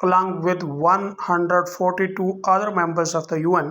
along with 142 other members of the UN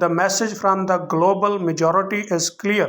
The message from the global majority is clear,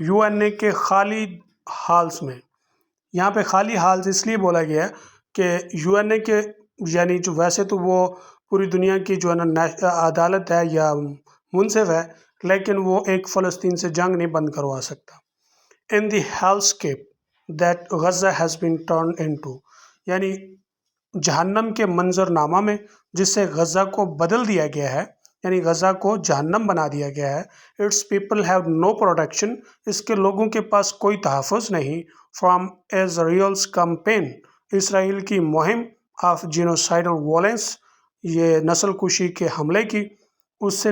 UN کے خالی halls میں. یہاں پہ خالی ہالز اس لیے بولا گیا کہ UN کے یعنی جو ویسے تو وہ پوری دنیا کی جو ہے نا عدالت ہے یا منصف ہے، لیکن وہ ایک فلسطین سے جنگ نہیں بند کروا سکتا. In the hellscape that Gaza has been turned into, یعنی جہنم کے منظر نامہ میں جس سے غزہ کو بدل دیا گیا ہے، یعنی غزہ کو جہنم بنا دیا گیا ہے. Its people have no protection, اس کے لوگوں کے پاس کوئی تحفظ نہیں. فرام اسرائیلس کمپین، اسرائیل کی مہم آف جینوسائڈل وائلنس، یہ نسل کشی کے حملے کی، اس سے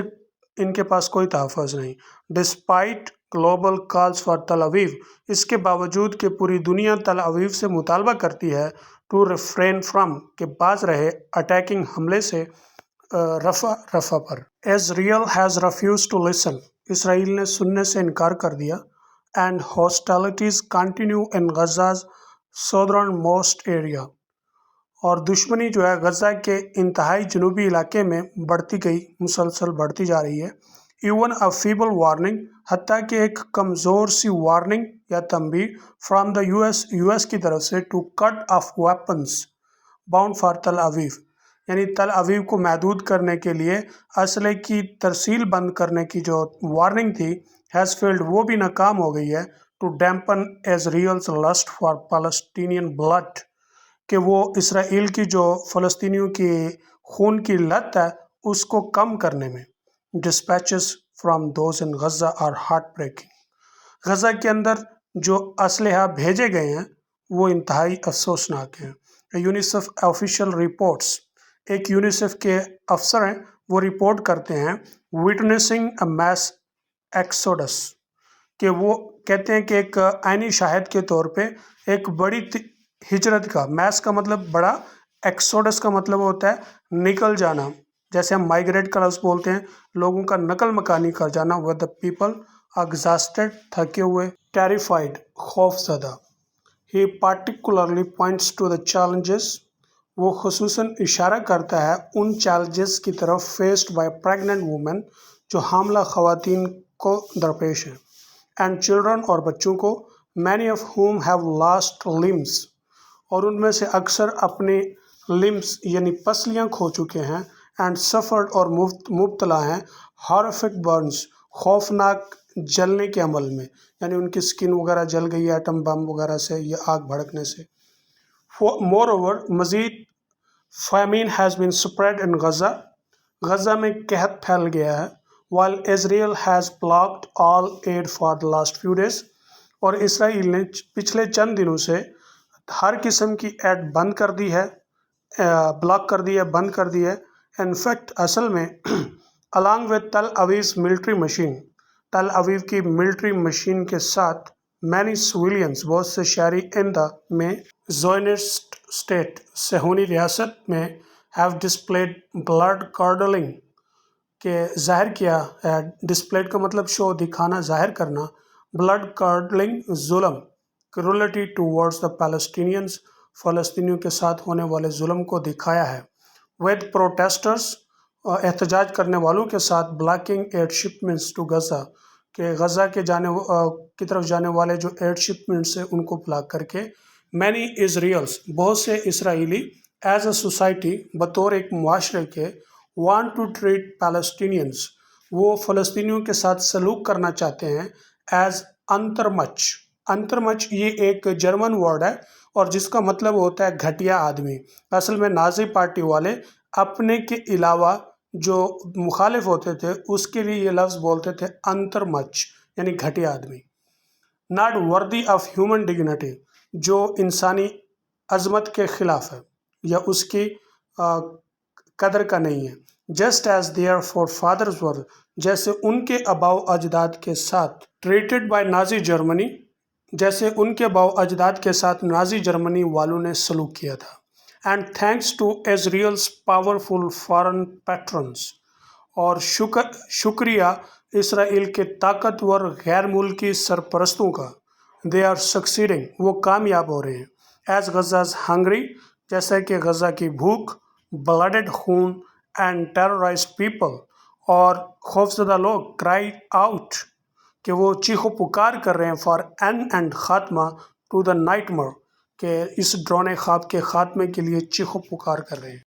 ان کے پاس کوئی تحفظ نہیں. Despite global calls for Tel اویو، اس کے باوجود کہ پوری دنیا تل اویو سے مطالبہ کرتی ہے ٹو ریفرین فرام، کہ باز رہے اٹیکنگ حملے سے رفح پر. Israel has refuse to listen, Israel نے سننے سے انکار کر دیا. And hostilities continue in Gaza's southernmost area, اور دشمنی جو ہے غزہ کے انتہائی جنوبی علاقے میں بڑھتی گئی، مسلسل بڑھتی جا رہی ہے. ایون اے فیبل وارننگ، حتیٰ کہ ایک کمزور سی وارننگ یا تنبیہ فرام دا یو ایس کی طرف سے to cut off weapons bound for Tel Aviv, یعنی تل اویو کو محدود کرنے کے لیے اسلحے کی ترسیل بند کرنے کی جو وارننگ تھی ہیز فیلڈ، وہ بھی ناکام ہو گئی ہے. To dampen Israel's lust for Palestinian blood, کہ وہ اسرائیل کی جو فلسطینیوں کی خون کی لت ہے اس کو کم کرنے میں. Dispatches from those in Gaza our heart breaking, Gaza کے اندر جو اسلحہ بھیجے گئے ہیں وہ انتہائی افسوسناک ہیں. یونیسیف آفیشیل رپورٹس، ایک یونیسیف کے افسر ہیں وہ رپورٹ کرتے ہیں وٹنسنگ اے میس ایکسوڈس، کہ وہ کہتے ہیں کہ ایک عینی شاہد کے طور پہ ایک بڑی ہجرت کا، میس کا مطلب بڑا، ایکسوڈس کا مطلب ہوتا ہے نکل جانا، جیسے ہم مائگریٹ کا لفظ بولتے ہیں، لوگوں کا نقل مکانی کر جانا. ود دا پیپل ایگزاسٹڈ، تھکے ہوئے، ٹیریفائڈ، خوف زدہ. He particularly points to the challenges, وہ خصوصاً اشارہ کرتا ہے ان چیلنجز کی طرف فیسڈ بائی پریگننٹ وومن، جو حاملہ خواتین کو درپیش ہیں. اینڈ چلڈرن، اور بچوں کو. Many of home have lost لمس، اور ان میں سے اکثر اپنے لمس یعنی پسلیاں کھو چکے ہیں. اینڈ سفرڈ، اور مبتلا ہیں ہارفک برنس، خوفناک جلنے کے عمل میں، یعنی ان کی سکن وغیرہ جل گئی ہے ایٹم بم وغیرہ سے یا آگ بھڑکنے سے. مور اوور، مزید، famine has been spread in Gaza, Gaza میں قحط پھیل گیا ہے. while Israel has blocked all aid for the last few days، اور اسرائیل نے پچھلے چند دنوں سے ہر قسم کی ایڈ بند کر دی ہے، بلاک کر دی ہے، بند کر دی ہے. ان فیکٹ، اصل میں along with تل اویو's military machine، تل اویو کی ملٹری مشین کے ساتھ many civilians، بہت سے شہری ان دا میں زionist state، صہیونی ریاست میں have displayed blood curdling، کہ ظاہر کیا ہے، ڈسپلیڈ کا مطلب شو، دکھانا، ظاہر کرنا، بلڈ کارڈلنگ، ظلم، کرولٹی ٹوورڈز دا پیلسٹینینز، فلسطینیوں کے ساتھ ہونے والے ظلم کو دکھایا ہے. ود پروٹیسٹرز، احتجاج کرنے والوں کے ساتھ، blocking aid shipments to Gaza, کہ غزہ کے کی طرف جانے والے جو ایڈ شپمنٹس ہیں ان کو بلاک کر کے. مینی اسرائیلس، بہت سے اسرائیلی، ایز اے سوسائٹی، بطور ایک معاشرے کے، وانٹ ٹو ٹریٹ پیلسٹینینز، وہ فلسطینیوں کے ساتھ سلوک کرنا چاہتے ہیں ایز انترمچ. انترمچ یہ ایک جرمن ورڈ ہے اور جس کا مطلب ہوتا ہے گھٹیا آدمی. اصل میں نازی پارٹی والے اپنے کے علاوہ جو مخالف ہوتے تھے اس کے لیے یہ لفظ بولتے تھے انترمچ، یعنی گھٹیا آدمی. Not worthy of human dignity, جو انسانی عظمت کے خلاف ہے یا اس کی قدر کا نہیں ہے. Just as their forefathers were, جیسے ان کے آباء و اجداد کے ساتھ، ٹریٹڈ بائی نازی جرمنی، جیسے ان کے آباء و اجداد کے ساتھ نازی جرمنی والوں نے سلوک کیا تھا. And thanks to Israel's powerful foreign patrons, اور شکریہ اسرائیل کے طاقتور غیر ملکی سرپرستوں کا. دے آر سکسیڈنگ، وہ کامیاب ہو رہے ہیں. ایز غزاز ہنگری، جیسا کہ غزہ کی بھوک، بلڈڈ خون، اینڈ ٹیررائز پیپل، اور خوفزدہ لوگ، کرائی آؤٹ کہ وہ چیخ و پکار کر رہے ہیں فار اینڈ خاتمہ ٹو دا نائٹ مر، کہ اس ڈرونے خواب کے خاتمے کے لیے چیخ و پکار کر رہے ہیں۔